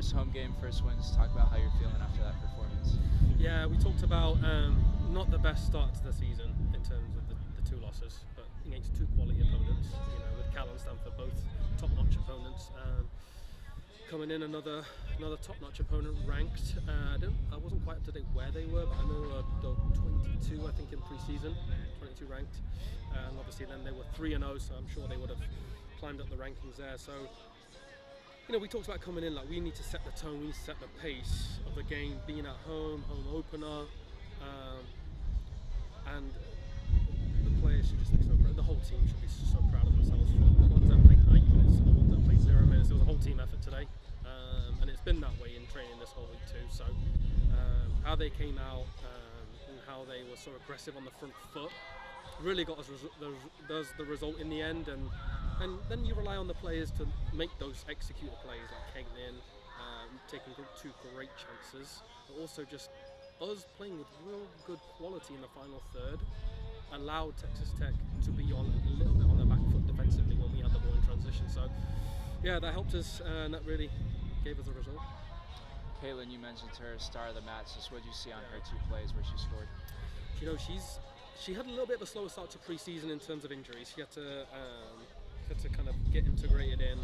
First home game, first wins. Talk about how you're feeling after that performance. Yeah, we talked about not the best start to the season in terms of the two losses, but against two quality opponents. With Cal and Stanford, both top-notch opponents. Coming in another top-notch opponent ranked. I wasn't quite up to date where they were, but I know they're 22, I think, in pre-season, 22 ranked. And obviously then they were 3-0, so I'm sure they would have climbed up the rankings there. So, we talked about coming in, like we need to set the tone, we need to set the pace of the game, being at home opener, and the players should just be so proud. The whole team should be so proud of themselves. The ones that played 90 minutes and the ones that played 0 minutes. It was a whole team effort today, and it's been that way in training this whole week too. So how they came out and how they were so aggressive on the front foot really got us the result in the end, and then you rely on the players to make those executed plays, like Caitlin taking two great chances, but also just us playing with real good quality in the final third allowed Texas Tech to be on a little bit on their back foot defensively when we had the ball in transition. So yeah, that helped us, and that really gave us a result. Caitlin, you mentioned her star of the match. Just what did you see on her two plays where she scored? She had a little bit of a slower start to pre-season in terms of injuries. She had to kind of get integrated in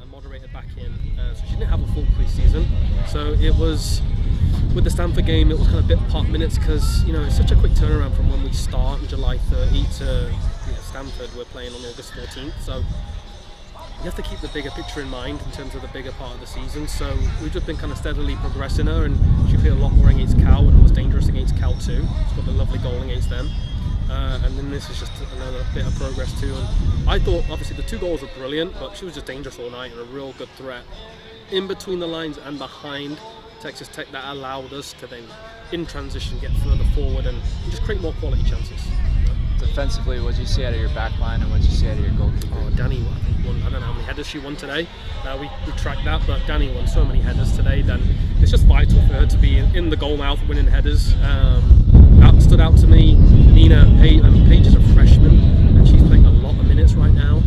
and moderated back in. So she didn't have a full pre-season. So it was, with the Stanford game, it was kind of bit part minutes because, it's such a quick turnaround from when we start on July 30 to Stanford. We're playing on August 14th. So you have to keep the bigger picture in mind in terms of the bigger part of the season. So we've just been kind of steadily progressing her, and she played a lot more against Cal and was dangerous against Cal too. She's got a lovely goal against them. And then this is just another bit of progress too. And I thought, obviously, the two goals were brilliant, but she was just dangerous all night and a real good threat in between the lines and behind Texas Tech that allowed us to then, in transition, get further forward and just create more quality chances. Defensively, what did you see out of your back line and what did you see out of your goalkeeper? Oh, Danny won. I don't know how many headers she won today. We tracked that, but Danny won so many headers today. Then it's just vital for her to be in the goal mouth, winning headers. That stood out to me. Nina Paige is a freshman, and she's playing a lot of minutes right now.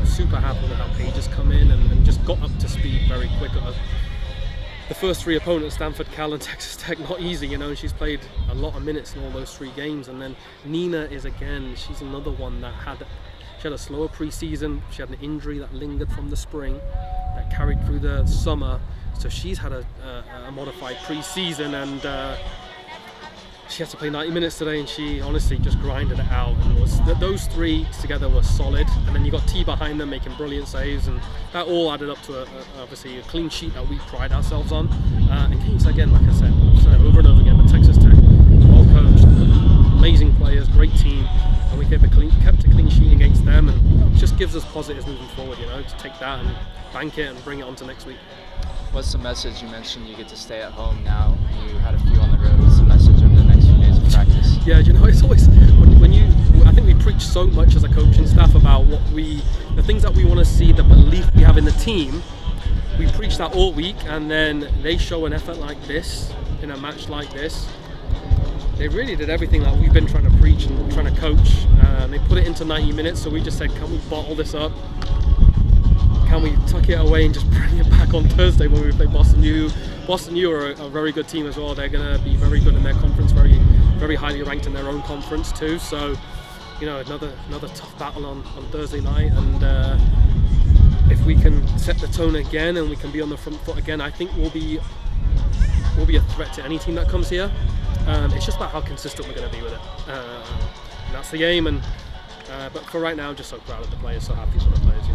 Super happy with how Paige has come in and just got up to speed very quick. The first three opponents, Stanford, Cal and Texas Tech, not easy, and she's played a lot of minutes in all those three games. And then Nina she's another one that had a slower pre-season. She had an injury that lingered from the spring that carried through the summer, so she's had a modified pre-season, and she had to play 90 minutes today, and she honestly just grinded it out. And those three together were solid. And then you got T behind them making brilliant saves, and that all added up to obviously a clean sheet that we pride ourselves on. And Kate, again, like I said over and over again, but Texas Tech, well coached, amazing players, great team, and we kept a clean sheet against them, and it just gives us positives moving forward. To take that and bank it and bring it on to next week. What's the message? You mentioned you get to stay at home now. You had a few on the road. What's the message over the next few days of practice? Yeah, it's always I think we preach so much as a coaching staff about the things that we want to see, the belief we have in the team. We preach that all week, and then they show an effort like this in a match like this. They really did everything that we've been trying to preach and trying to coach. They put it into 90 minutes, so we just said, can we bottle this up? Can we tuck it away and just bring it back on Thursday when we play Boston U? Boston U are a very good team as well. They're going to be very good in their conference, very, very highly ranked in their own conference too. So, another tough battle on Thursday night. And if we can set the tone again and we can be on the front foot again, I think we'll be a threat to any team that comes here. It's just about how consistent we're going to be with it. And that's the aim. But for right now, I'm just so proud of the players, so happy for the players.